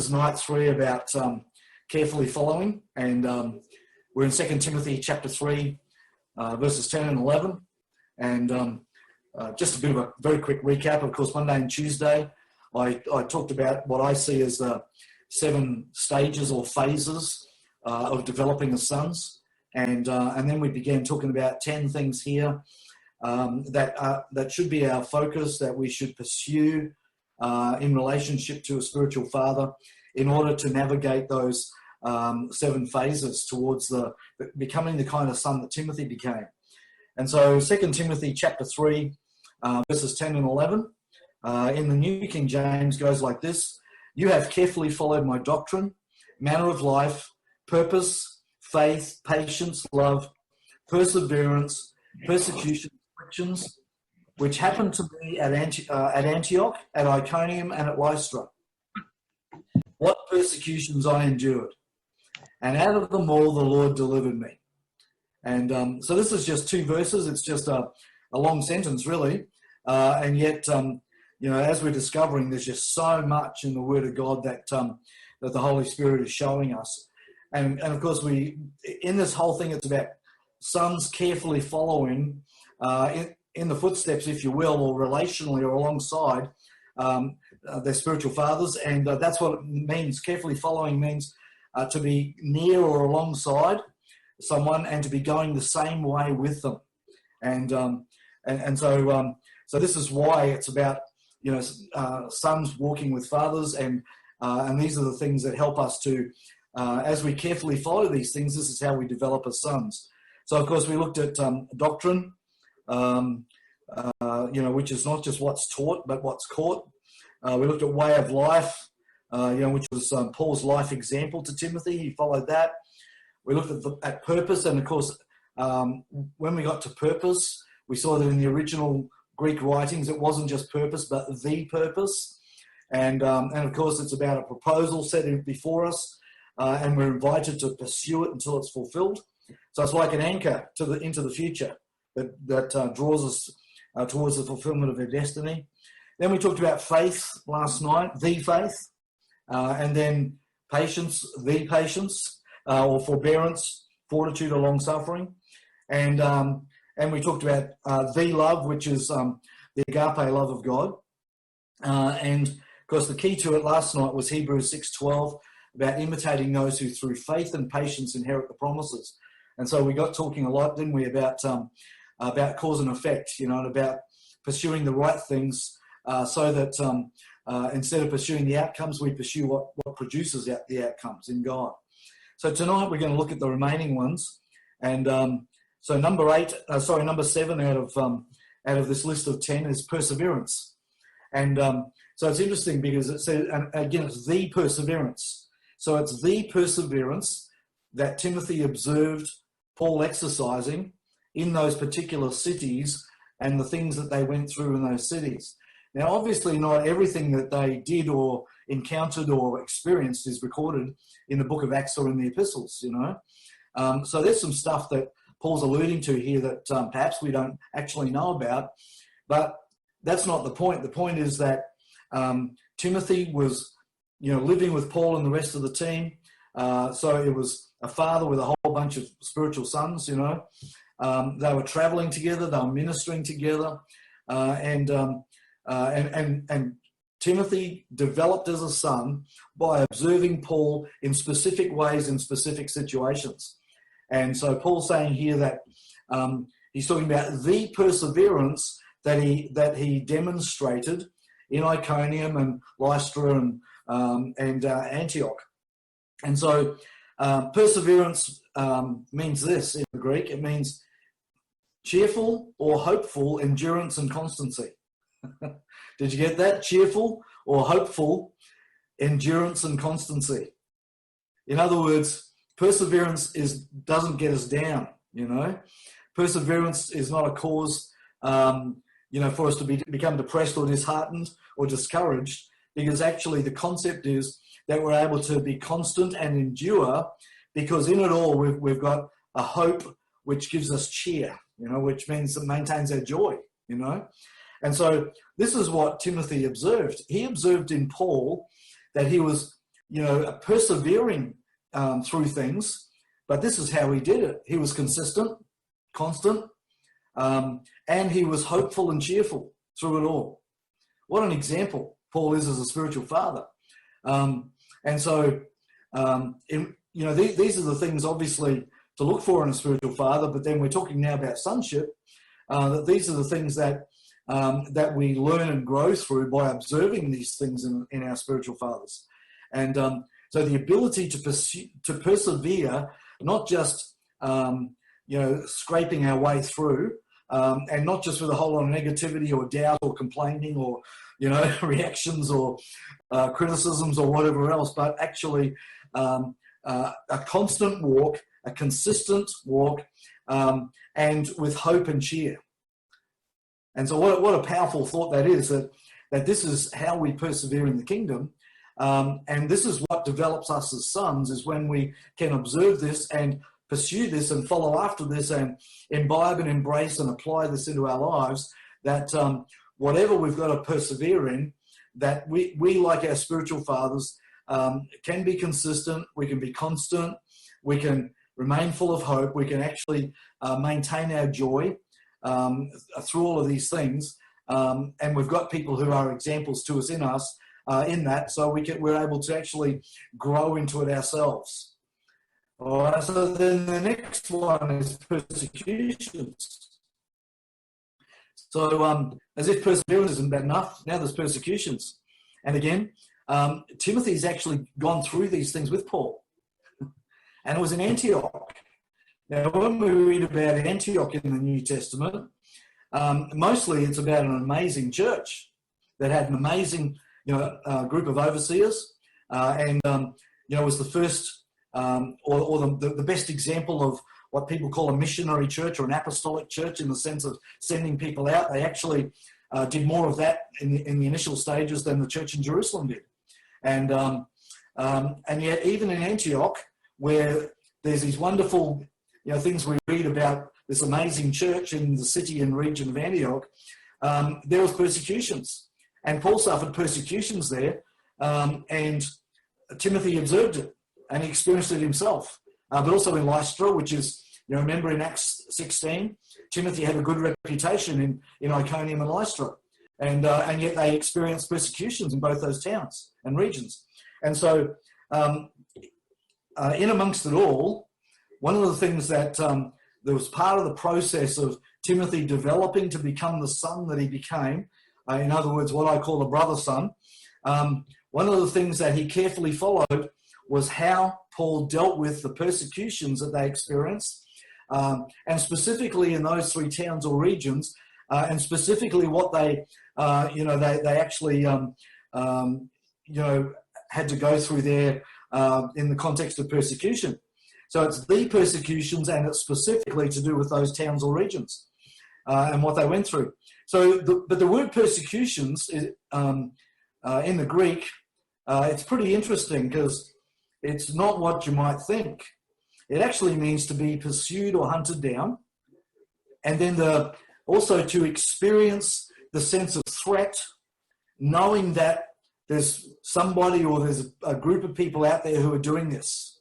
is night 3 about carefully following, and we're in 2 Timothy chapter 3, verses 10 and 11. And just a bit of a very quick recap. Of course, Monday and Tuesday, I talked about what I see as the 7 stages or phases of developing the sons, and then we began talking about 10 things here that should be our focus, that we should pursue in relationship to a spiritual father in order to navigate those 7 phases towards becoming the kind of son that Timothy became. And so 2 Timothy chapter 3, verses 10 and 11, in the New King James goes like this: "You have carefully followed my doctrine, manner of life, purpose, faith, patience, love, perseverance, persecution, afflictions, which happened to me at Antioch, at Iconium, and at Lystra. What persecutions I endured, and out of them all the Lord delivered me." And so this is just 2 verses. It's just a long sentence, really. And yet, as we're discovering, there's just so much in the Word of God that the Holy Spirit is showing us. And of course, in this whole thing, it's about sons carefully following in the footsteps, if you will, or relationally or alongside their spiritual fathers. And that's what it means. Carefully following means to be near or alongside someone and to be going the same way with them. And so this is why it's about, sons walking with fathers, and these are the things that help us to, as we carefully follow these things, this is how we develop as sons. So, of course, we looked at doctrine, which is not just what's taught, but what's caught. We looked at way of life, which was Paul's life example to Timothy. He followed that. We looked at purpose, and of course, when we got to purpose, we saw that in the original Greek writings, it wasn't just purpose, but the purpose. And of course, it's about a proposal set before us, and we're invited to pursue it until it's fulfilled. So it's like an anchor into the future that draws us towards the fulfillment of our destiny. Then we talked about faith last night, the faith, and then patience, the patience, or forbearance, fortitude, or long suffering, and we talked about the love, which is the agape love of God, and of course the key to it last night was Hebrews 6:12, about imitating those who through faith and patience inherit the promises. And so we got talking a lot, didn't we, about cause and effect, and about pursuing the right things, so that instead of pursuing the outcomes, we pursue what produces the outcomes in God. So tonight we're going to look at the remaining ones, and so number 7 out of this list of 10 is perseverance, and so it's interesting because it says, and again, it's the perseverance. So it's the perseverance that Timothy observed Paul exercising in those particular cities and the things that they went through in those cities. Now, obviously, not everything that they did or encountered or experienced is recorded in the book of Acts or in the epistles, So there's some stuff that Paul's alluding to here that perhaps we don't actually know about, but that's not the point. The point is that Timothy was, living with Paul and the rest of the team. So it was a father with a whole bunch of spiritual sons, They were traveling together, they were ministering together, and Timothy developed as a son by observing Paul in specific ways in specific situations. And so Paul's saying here that he's talking about the perseverance that he demonstrated in Iconium and Lystra and Antioch. And so perseverance means this in the Greek. It means cheerful or hopeful endurance and constancy. Did you get that? Cheerful or hopeful endurance and constancy. In other words, perseverance doesn't get us down, Perseverance is not a cause, for us to become depressed or disheartened or discouraged, because actually the concept is that we're able to be constant and endure, because in it all we've got a hope which gives us cheer, which means it maintains our joy, And so this is what Timothy observed. He observed in Paul that he was persevering through things. But this is how he did it. He was consistent, constant, and he was hopeful and cheerful through it all. What an example Paul is as a spiritual father. These are the things, obviously, to look for in a spiritual father, but then we're talking now about sonship, that these are the things that we learn and grow through by observing these things in our spiritual fathers. And so the ability to persevere, not just, scraping our way through, and not just with a whole lot of negativity or doubt or complaining or, reactions or criticisms or whatever else, but actually a constant walk, a consistent walk, and with hope and cheer. And so what a powerful thought that is, that this is how we persevere in the kingdom. And this is what develops us as sons, is when we can observe this and pursue this and follow after this and imbibe and embrace and apply this into our lives, that whatever we've got to persevere in, that we like our spiritual fathers, can be consistent, we can be constant, we can remain full of hope, we can actually maintain our joy through all of these things. And we've got people who are examples to us in that, so we're able to actually grow into it ourselves. All right, so then the next one is persecutions. So as if perseverance isn't bad enough, now there's persecutions. And again, Timothy's actually gone through these things with Paul. And it was in Antioch. Now, when we read about Antioch in the New Testament, mostly it's about an amazing church that had an amazing group of overseers, and was the first or the best example of what people call a missionary church or an apostolic church, in the sense of sending people out. They actually did more of that in the initial stages than the church in Jerusalem did. And yet even in Antioch, where there's these wonderful things we read about this amazing church in the city and region of Antioch, there was persecutions. And Paul suffered persecutions there, and Timothy observed it, and he experienced it himself. But also in Lystra, which is, remember in Acts 16, Timothy had a good reputation in Iconium and Lystra. And yet they experienced persecutions in both those towns and regions. And so in amongst it all, one of the things that was part of the process of Timothy developing to become the son that he became, in other words, what I call a brother son, one of the things that he carefully followed was how Paul dealt with the persecutions that they experienced, and specifically in those three towns or regions, and specifically what they actually had to go through there in the context of persecution. So it's the persecutions, and it's specifically to do with those towns or regions and what they went through. So, but the word persecutions is, in the Greek, it's pretty interesting, because it's not what you might think. It actually means to be pursued or hunted down, and then also to experience the sense of threat, knowing that there's somebody or there's a group of people out there who are doing this.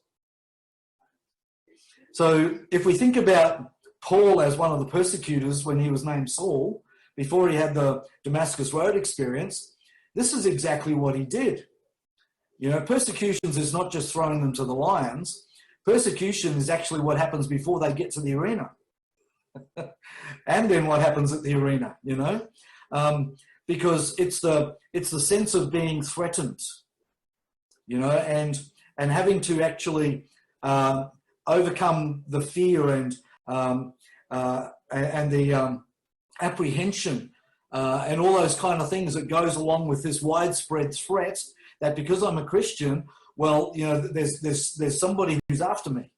So if we think about Paul as one of the persecutors when he was named Saul, before he had the Damascus Road experience, this is exactly what he did. Persecutions is not just throwing them to the lions. Persecution is actually what happens before they get to the arena. And then what happens at the arena, because it's the sense of being threatened, and having to actually overcome the fear and the apprehension and all those kind of things that goes along with this widespread threat, that because I'm a Christian, well, there's somebody who's after me.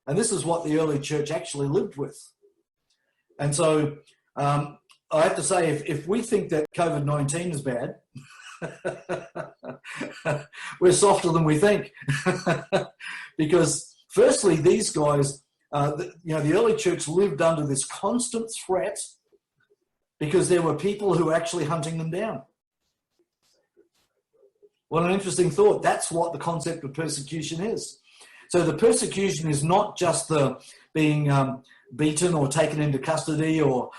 And this is what the early church actually lived with. And so I have to say, if we think that COVID-19 is bad, we're softer than we think. Because firstly, these guys, the early church lived under this constant threat because there were people who were actually hunting them down. What an interesting thought. That's what the concept of persecution is. So the persecution is not just the being beaten or taken into custody or,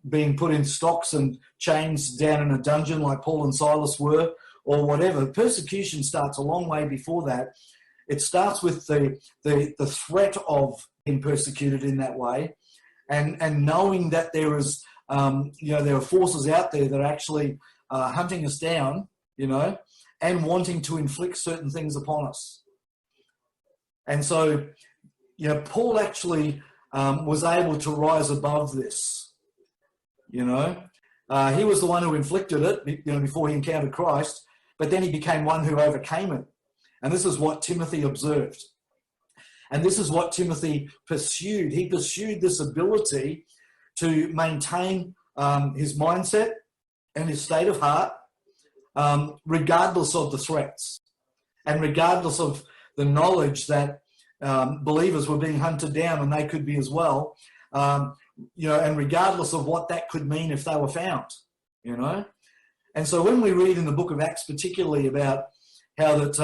being put in stocks and chains down in a dungeon like Paul and Silas were or whatever. Persecution starts a long way before that. It starts with the threat of being persecuted in that way and knowing that there is, there are forces out there that are actually hunting us down, and wanting to inflict certain things upon us. And so, Paul actually was able to rise above this, He was the one who inflicted it, before he encountered Christ, but then he became one who overcame it. And this is what Timothy observed. And this is what Timothy pursued. He pursued this ability to maintain his mindset and his state of heart, regardless of the threats and regardless of the knowledge that believers were being hunted down, and they could be as well, and regardless of what that could mean if they were found, And so when we read in the book of Acts particularly about how that,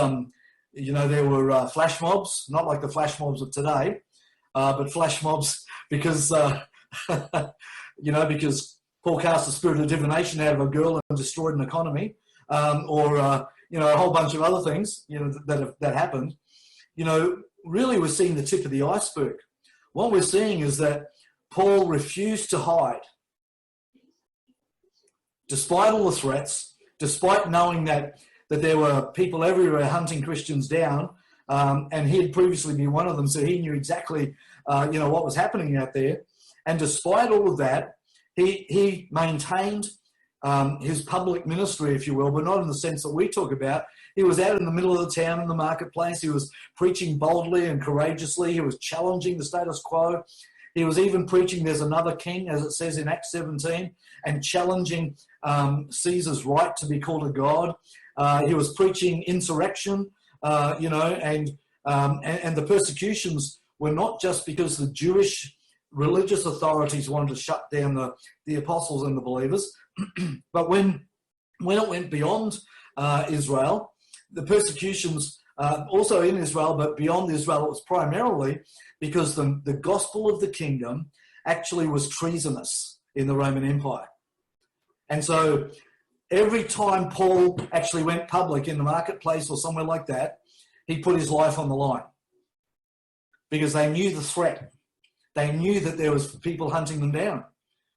there were flash mobs, not like the flash mobs of today, but flash mobs because, because Paul cast the spirit of divination out of a girl and destroyed an economy, or a whole bunch of other things, that happened. Really we're seeing the tip of the iceberg. What we're seeing is that Paul refused to hide. Despite all the threats, despite knowing that there were people everywhere hunting Christians down, and he had previously been one of them, so he knew exactly, what was happening out there. And despite all of that, he maintained his public ministry, if you will, but not in the sense that we talk about. He was out in the middle of the town in the marketplace. He was preaching boldly and courageously. He was challenging the status quo. He was even preaching there's another king, as it says in Acts 17, and challenging Caesar's right to be called a god. He was preaching insurrection, and the persecutions were not just because the Jewish religious authorities wanted to shut down the apostles and the believers, but when it went beyond Israel, the persecutions also in Israel, but beyond Israel, it was primarily because the gospel of the kingdom actually was treasonous in the Roman Empire. And so every time Paul actually went public in the marketplace or somewhere like that, he put his life on the line because they knew the threat. They knew that there was people hunting them down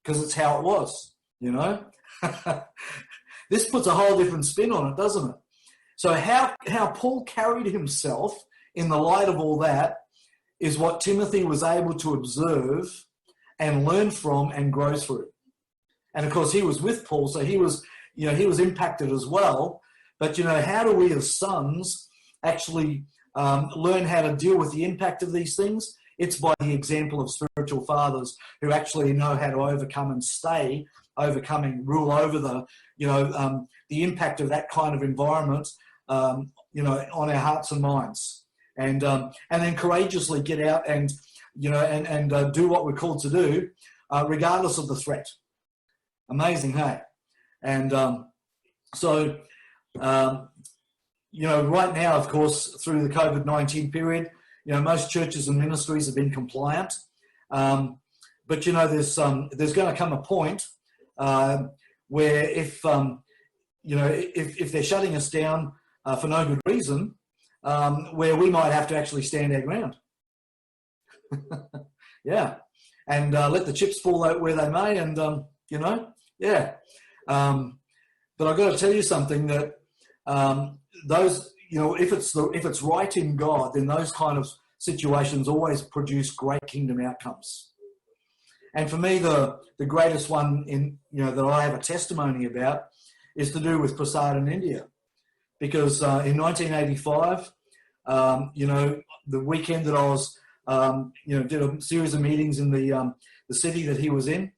because it's how it was, This puts a whole different spin on it, doesn't it? So how Paul carried himself in the light of all that is what Timothy was able to observe and learn from and grow through. And of course, he was with Paul, so he was impacted as well. But, how do we as sons actually learn how to deal with the impact of these things? It's by the example of spiritual fathers who actually know how to overcome and stay overcoming, rule over the impact of that kind of environment, on our hearts and minds, and then courageously get out and do what we're called to do, regardless of the threat. Amazing, hey? And right now, of course, through the COVID-19 period, most churches and ministries have been compliant, but there's going to come a point where if they're shutting us down for no good reason, where we might have to actually stand our ground. Yeah, and let the chips fall out where they may, and yeah. But I've got to tell you something that those, if it's right in God, then those kind of situations always produce great kingdom outcomes. And for me, the greatest one that I have a testimony about is to do with Prasad in India, because in 1985, the weekend that I was, did a series of meetings in the city that he was in.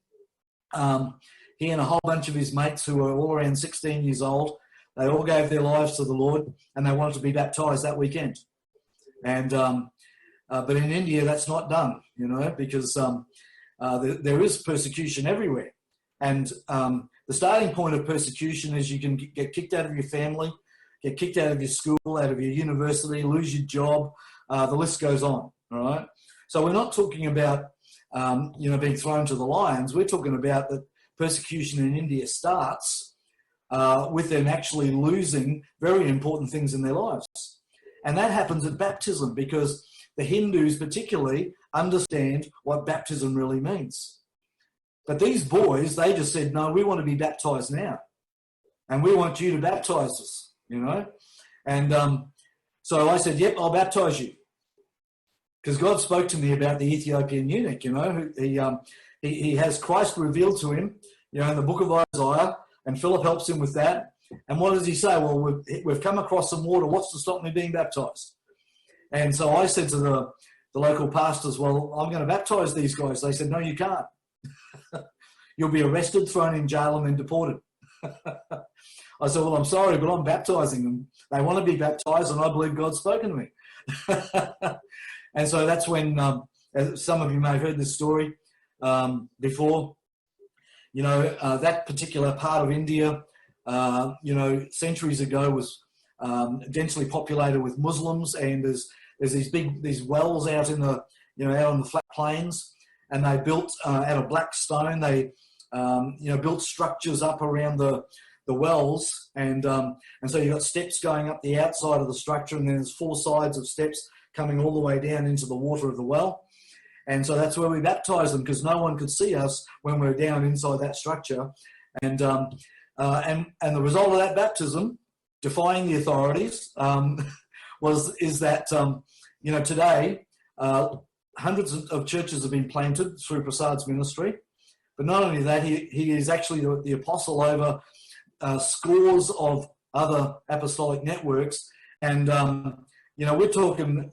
He and a whole bunch of his mates who were all around 16 years old, they all gave their lives to the Lord, and they wanted to be baptized that weekend. And but in India, that's not done, because there is persecution everywhere. And the starting point of persecution is you can get kicked out of your family, get kicked out of your school, out of your university, lose your job. The list goes on, all right? So we're not talking about, being thrown to the lions. We're talking about that persecution in India starts with them actually losing very important things in their lives. And that happens at baptism because the Hindus particularly understand what baptism really means. But these boys, they just said, no, we want to be baptized now. And we want you to baptize us, And so I said, yep, I'll baptize you. Because God spoke to me about the Ethiopian eunuch, he has Christ revealed to him, in the book of Isaiah, and Philip helps him with that. And what does he say? Well, we've come across some water. What's to stop me being baptized? And so I said to the local pastors, well, I'm going to baptize these guys. They said, no, you can't. You'll be arrested, thrown in jail, and then deported. I said, well, I'm sorry, but I'm baptizing them. They want to be baptized, and I believe God's spoken to me. And so that's when, as some of you may have heard this story before, that particular part of India, centuries ago was densely populated with Muslims, and there's these wells out in the, out on the flat plains, and they built out of black stone. They, built structures up around the wells, and so you've got steps going up the outside of the structure, and then there's 4 sides of steps coming all the way down into the water of the well. And so that's where we baptise them, because no one could see us when we're down inside that structure. And the result of that baptism, defying the authorities, is that today hundreds of churches have been planted through Prasad's ministry. But not only that, he is actually the apostle over scores of other apostolic networks, and we're talking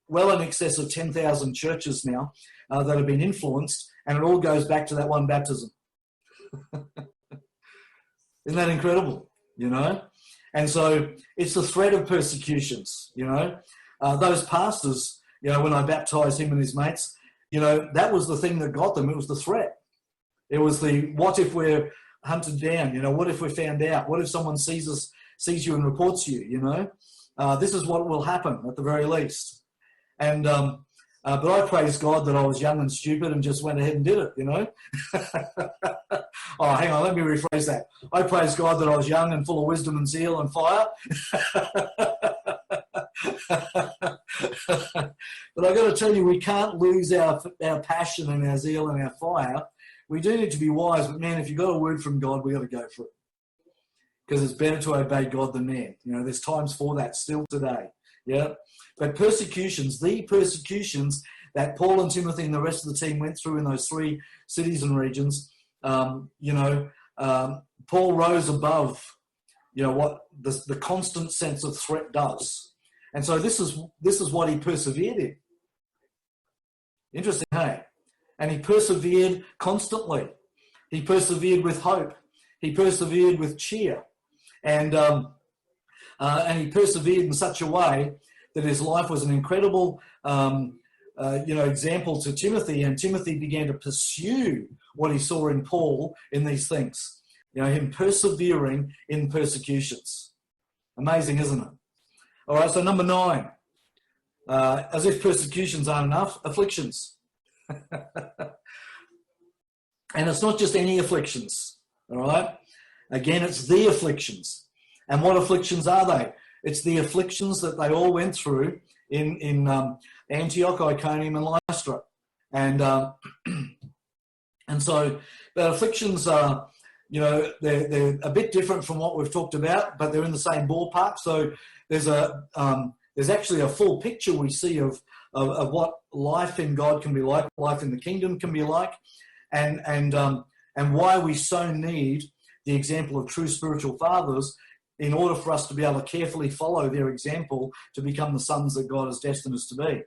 well in excess of 10,000 churches now that have been influenced, and it all goes back to that one baptism. Isn't that incredible? And so it's the threat of persecutions. Those pastors, when I baptized him and his mates, that was the thing that got them. It was the threat. It was the, what if we're hunted down? What if we're found out? What if someone sees you and reports you? This is what will happen at the very least. And but I praise God that I was young and stupid and just went ahead and did it. Oh, hang on, let me rephrase that. I praise God that I was young and full of wisdom and zeal and fire. But I've got to tell you, we can't lose our passion and our zeal and our fire. We do need to be wise, but man, if you've got a word from God, we've got to go for it. Because it's better to obey God than man. There's times for that still today. Yeah. But the persecutions that Paul and Timothy and the rest of the team went through in those 3 cities and regions, Paul rose above, what the constant sense of threat does. And so this is what he persevered in. Interesting, hey? And he persevered constantly. He persevered with hope. He persevered with cheer. And he persevered in such a way that his life was an incredible, example to Timothy, and Timothy began to pursue what he saw in Paul in these things. Him persevering in persecutions. Amazing, isn't it? All right, so number 9, as if persecutions aren't enough, afflictions. And it's not just any afflictions, all right? Again, it's the afflictions. And what afflictions are they? It's the afflictions that they all went through in Antioch, Iconium, and Lystra. And so the afflictions are, they're a bit different from what we've talked about, but they're in the same ballpark. So there's actually a full picture we see of what life in God can be like, life in the kingdom can be like, and why we so need the example of true spiritual fathers in order for us to be able to carefully follow their example to become the sons that God has destined us to be.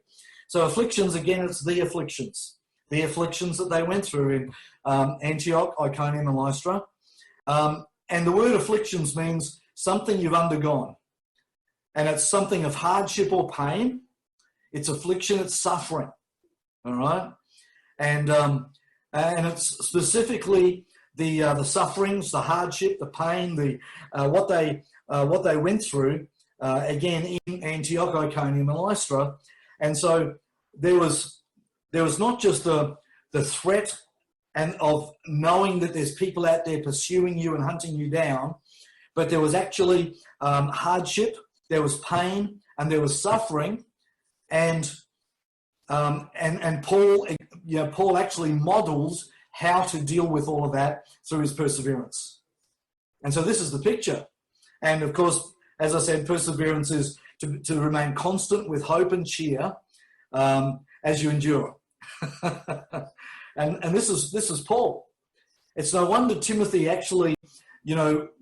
So afflictions, again, it's the afflictions that they went through in Antioch, Iconium, and Lystra. And the word afflictions means something you've undergone. And it's something of hardship or pain. It's affliction, it's suffering. All right? And it's specifically the sufferings, the hardship, the pain, what they went through again in Antioch, Iconium, and Lystra. And so there was not just the threat and of knowing that there's people out there pursuing you and hunting you down, but there was actually hardship, there was pain, and there was suffering, and Paul, Paul actually models how to deal with all of that through his perseverance. And so this is the picture. And of course, as I said, perseverance is to remain constant with hope and cheer as you endure. and this is Paul. It's no wonder Timothy actually,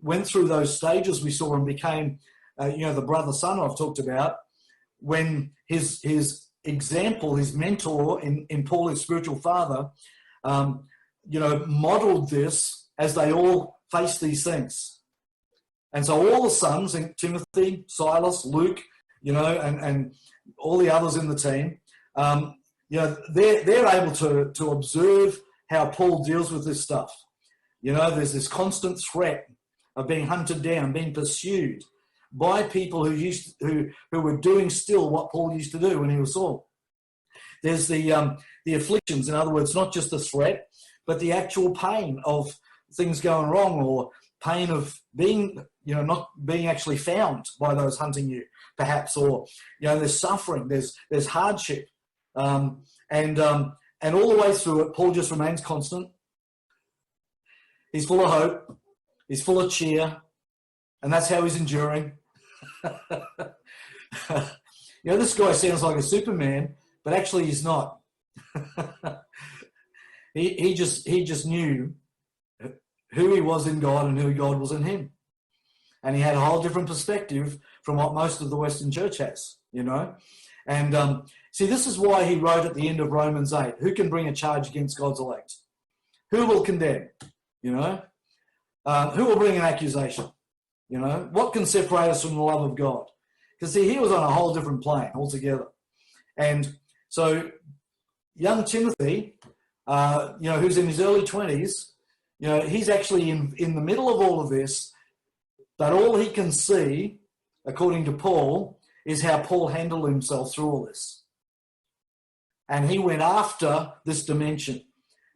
went through those stages we saw and became, the brother son I've talked about, when his example, his mentor in Paul, his spiritual father, modeled this as they all faced these things. And so all the sons, Timothy, Silas, Luke, and all the others in the team, they're able to observe how Paul deals with this stuff. There's this constant threat of being hunted down, being pursued by people who were doing still what Paul used to do when he was Saul. There's the afflictions, in other words, not just the threat, but the actual pain of things going wrong, or pain of being, not being actually found by those hunting you, perhaps, or there's suffering, there's hardship, and all the way through it, Paul just remains constant. He's full of hope, he's full of cheer, and that's how he's enduring. This guy sounds like a Superman, but actually he's not. he just knew who he was in God and who God was in him. And he had a whole different perspective from what most of the Western church has, And see, this is why he wrote at the end of Romans 8, who can bring a charge against God's elect? Who will condemn? Who will bring an accusation? What can separate us from the love of God? Because see, he was on a whole different plane altogether. And so young Timothy, who's in his early 20s, he's actually in the middle of all of this, but all he can see, according to Paul, is how Paul handled himself through all this. And he went after this dimension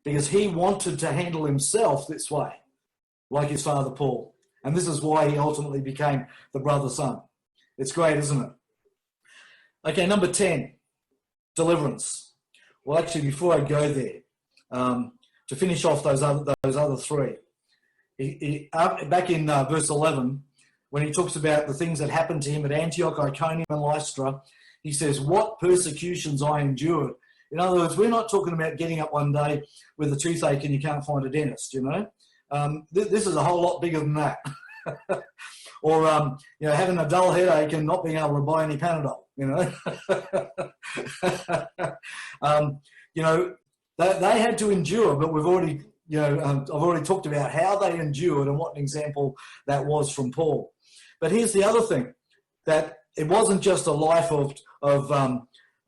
because he wanted to handle himself this way, like his father Paul. And this is why he ultimately became the brother son. It's great, isn't it? Okay, number 10, deliverance. Well, actually, before I go there, to finish off those other three, back in verse 11, when he talks about the things that happened to him at Antioch, Iconium, and Lystra, he says, what persecutions I endured. In other words, we're not talking about getting up one day with a toothache and you can't find a dentist, This is a whole lot bigger than that. Or, having a dull headache and not being able to buy any Panadol, They had to endure, but we've already, I've already talked about how they endured and what an example that was from Paul. But here's the other thing, that it wasn't just a life of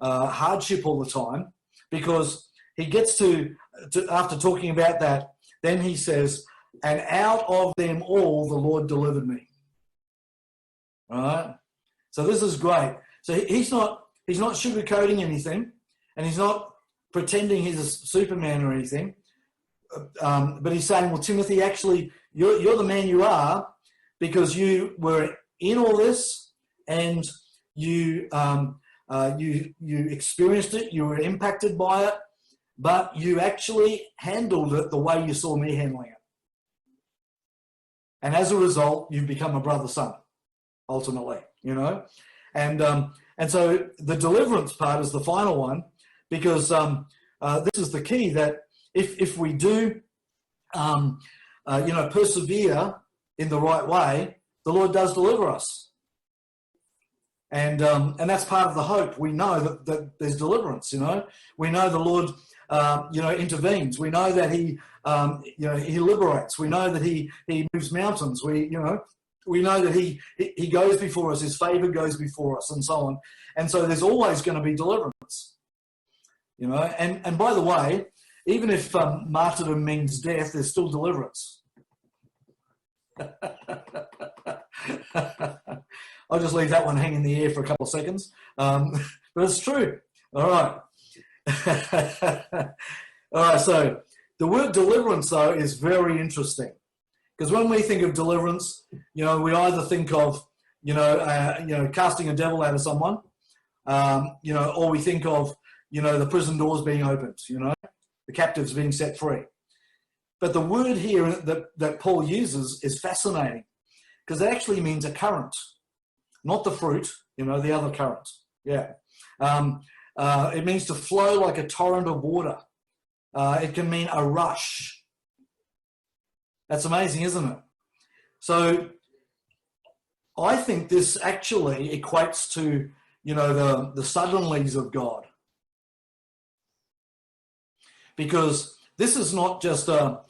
hardship all the time, because he gets to after talking about that, then he says, and out of them all the Lord delivered me. All right? So this is great. So he's not sugarcoating anything, and he's not pretending he's a Superman or anything, but he's saying, well, Timothy, actually, you're the man you are because you were in all this and you experienced it, you were impacted by it, but you actually handled it the way you saw me handling it. And as a result, you've become a brother-son, ultimately, And so the deliverance part is the final one, because this is the key, that if we do, persevere in the right way, the Lord does deliver us. And that's part of the hope. We know that there's deliverance, We know the Lord, intervenes. We know that he liberates. We know that he moves mountains. We know that he goes before us. His favor goes before us, and so on. And so there's always going to be deliverance, And by the way, even if martyrdom means death, there's still deliverance. I'll just leave that one hanging in the air for a couple of seconds. But it's true. All right. All right, so the word deliverance, though, is very interesting. Because when we think of deliverance, we either think of, casting a devil out of someone, or we think of, the prison doors being opened, the captives being set free. But the word here that Paul uses is fascinating because it actually means a current, not the fruit, the other current. Yeah. It means to flow like a torrent of water. It can mean a rush. That's amazing, isn't it? So I think this actually equates to, the suddenlies of God. Because this is not just a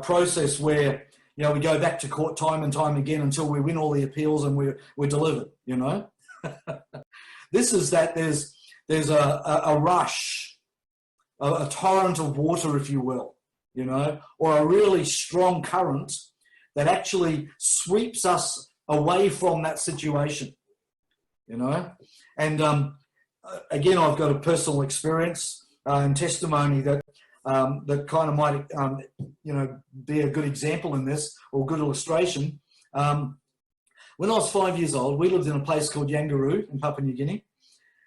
process where, we go back to court time and time again until we win all the appeals and we're delivered, This is that there's a rush, a torrent of water, if you will, or a really strong current that actually sweeps us away from that situation, And again, I've got a personal experience and testimony that kind of might, be a good example in this or a good illustration. When I was 5 years old, we lived in a place called Yangaroo in Papua New Guinea,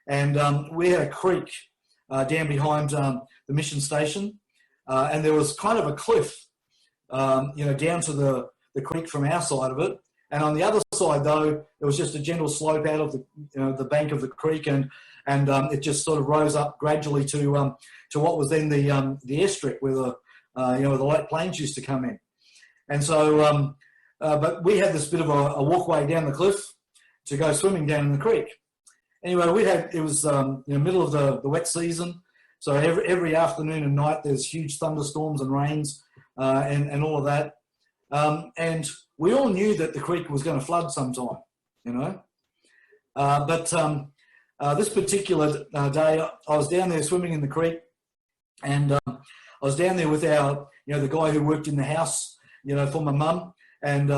and we had a creek down behind the mission station, and there was kind of a cliff, down to the creek from our side of it, and on the other side, though, it was just a gentle slope out of the bank of the creek, and it just sort of rose up gradually to what was then the airstrip where the light planes used to come in. And so, but we had this bit of a walkway down the cliff to go swimming down in the creek. Anyway, it was middle of the wet season, so every afternoon and night there's huge thunderstorms and rains and all of that. And we all knew that the creek was going to flood sometime, But this particular day, I was down there swimming in the creek, and I was down there with our, the guy who worked in the house, for my mum, and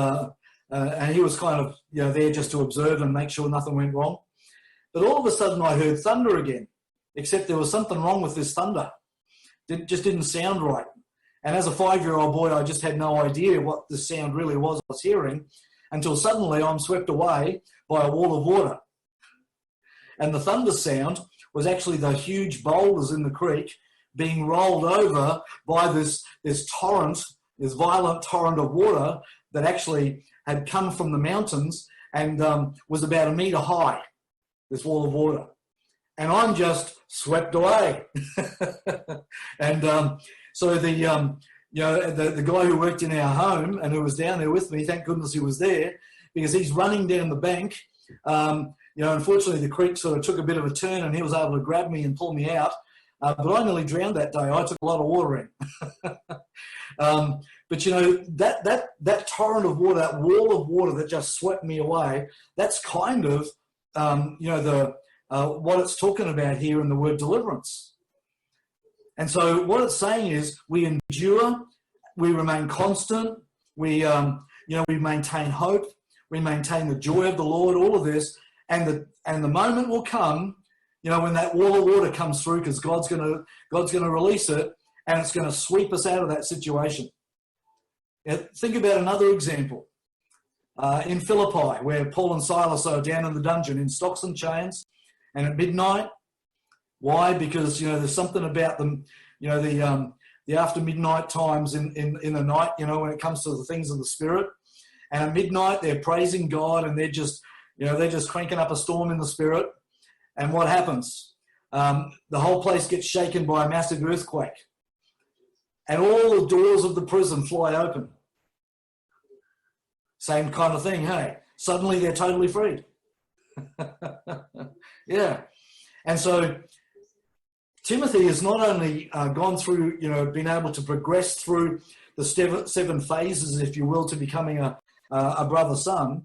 he was kind of, there just to observe and make sure nothing went wrong. But all of a sudden I heard thunder again, except there was something wrong with this thunder. It just didn't sound right. And as a 5-year-old boy, I just had no idea what the sound really was I was hearing until suddenly I'm swept away by a wall of water. And the thunder sound was actually the huge boulders in the creek being rolled over by this torrent, this violent torrent of water that actually had come from the mountains and was about 1 metre high, this wall of water. And I'm just swept away. And so the guy who worked in our home and who was down there with me, thank goodness he was there, because he's running down the bank. Unfortunately the creek sort of took a bit of a turn and he was able to grab me and pull me out. But I nearly drowned that day. I took a lot of water in. But that torrent of water, that wall of water that just swept me away, that's kind of, what it's talking about here in the word deliverance. And so what it's saying is we endure, we remain constant, we maintain hope, we maintain the joy of the Lord, all of this, and the moment will come, when that wall of water comes through, because God's gonna release it, and it's going to sweep us out of that situation. Now, think about another example. In Philippi, where Paul and Silas are down in the dungeon in stocks and chains, and at midnight. Why? Because there's something about them, the after midnight times in the night, when it comes to the things of the Spirit. And at midnight they're praising God, and they're just cranking up a storm in the Spirit. And what happens? The whole place gets shaken by a massive earthquake, and all the doors of the prison fly open. Same kind of thing, hey? Suddenly they're totally freed. Yeah. And so Timothy has not only gone through, been able to progress through the seven phases, if you will, to becoming a brother-son,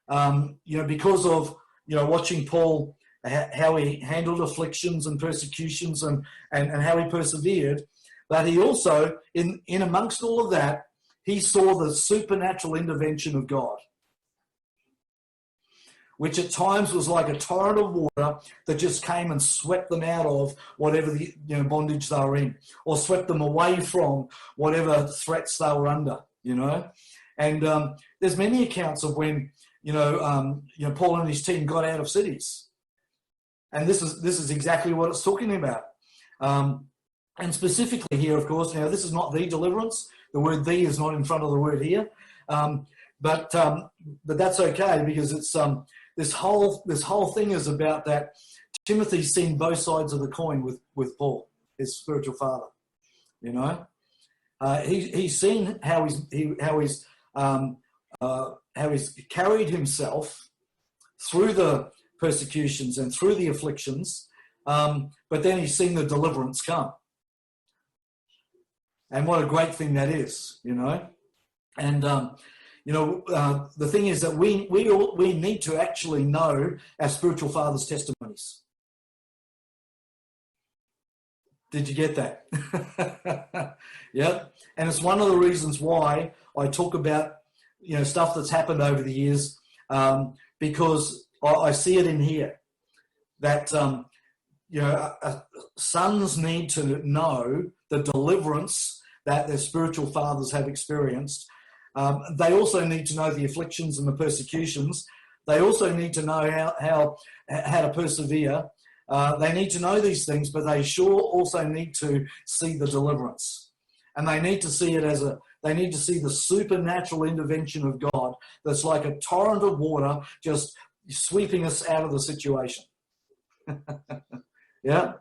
because of, watching Paul, how he handled afflictions and persecutions and how he persevered. But he also, in amongst all of that, he saw the supernatural intervention of God, which at times was like a torrent of water that just came and swept them out of whatever the bondage they were in, or swept them away from whatever threats they were under, And there's many accounts of when, Paul and his team got out of cities. And this is exactly what it's talking about. And specifically here, of course, this is not the deliverance. The word "the" is not in front of the word here. But that's okay, because it's this whole thing is about that Timothy's seen both sides of the coin with Paul, his spiritual father. He's seen how he's carried himself through the persecutions and through the afflictions, but then he's seen the deliverance come. And what a great thing that is, And the thing is that we need to actually know our spiritual father's testimonies. Did you get that? Yeah. And it's one of the reasons why I talk about, stuff that's happened over the years, because I see it in here that, sons need to know the deliverance that their spiritual fathers have experienced. They also need to know the afflictions and the persecutions. They also need to know how to persevere. They need to know these things, but they sure also need to see the deliverance. And they need to see it they need to see the supernatural intervention of God that's like a torrent of water just sweeping us out of the situation. Yeah.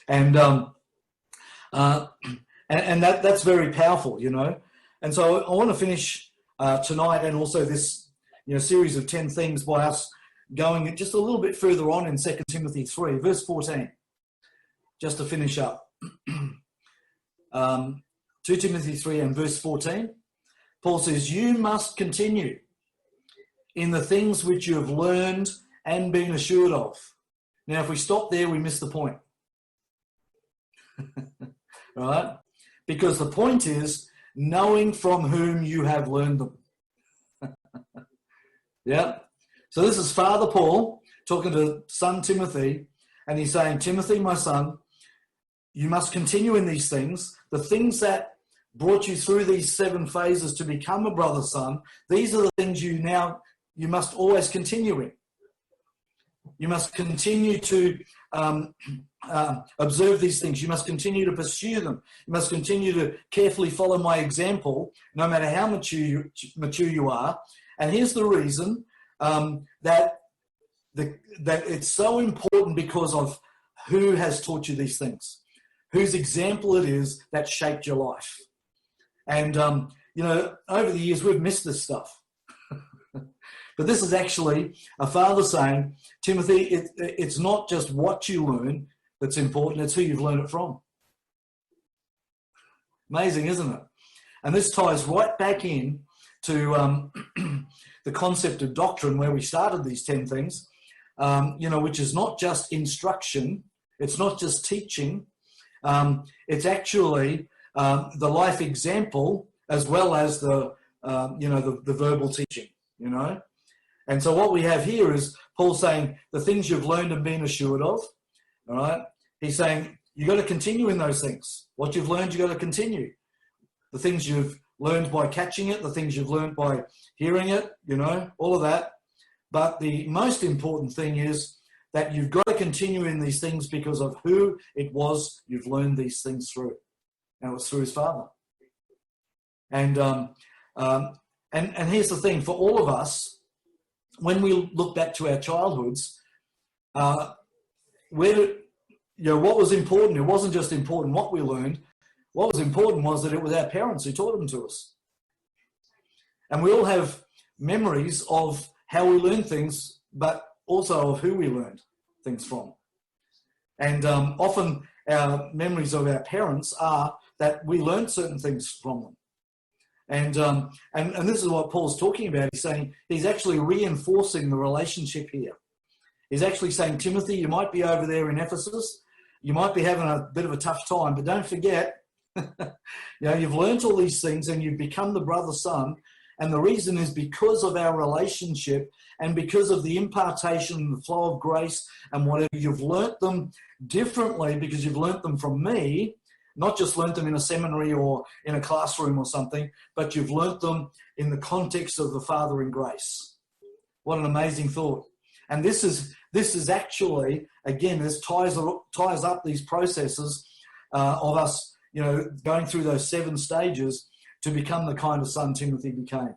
And that's very powerful, And so I want to finish tonight, and also this series of 10 things, by us going just a little bit further on in 2 Timothy 3, verse 14, just to finish up. 2 Timothy 3 and verse 14, Paul says, "You must continue in the things which you have learned and been assured of." Now, if we stop there, we miss the point. Right? Because the point is knowing from whom you have learned them. Yeah. So this is Father Paul talking to son Timothy, and he's saying, "Timothy, my son, you must continue in these things. The things that brought you through these 7 phases to become a brother, son, these are the things you must always continue in. You must continue to observe these things. You must continue to pursue them. You must continue to carefully follow my example, no matter how mature you are." And here's the reason that it's so important, because of who has taught you these things, whose example it is that shaped your life. And, over the years, we've missed this stuff. But this is actually a father saying, "Timothy, it's not just what you learn that's important, it's who you've learned it from." Amazing, isn't it? And this ties right back in to the concept of doctrine, where we started these 10 things, which is not just instruction, it's not just teaching, it's actually the life example, as well as the verbal teaching, And so what we have here is Paul saying the things you've learned and been assured of, all right? He's saying you've got to continue in those things. What you've learned, you've got to continue. The things you've learned by catching it, the things you've learned by hearing it, all of that. But the most important thing is that you've got to continue in these things because of who it was you've learned these things through. And it was through his father. And here's the thing, for all of us, when we look back to our childhoods, what was important, it wasn't just important what we learned. What was important was that it was our parents who taught them to us. And we all have memories of how we learned things, but also of who we learned things from. And often our memories of our parents are that we learned certain things from them. And this is what Paul's talking about. He's saying he's actually reinforcing the relationship here. He's actually saying, "Timothy, you might be over there in Ephesus. You might be having a bit of a tough time, but don't forget You've learnt all these things and you've become the brother son. And the reason is because of our relationship and because of the impartation and the flow of grace and whatever. You've learnt them differently because you've learnt them from me, not just learnt them in a seminary or in a classroom or something, but you've learnt them in the context of the Father in grace. What an amazing thought. And this is actually, again, this ties up these processes of us, going through those 7 stages to become the kind of son Timothy became.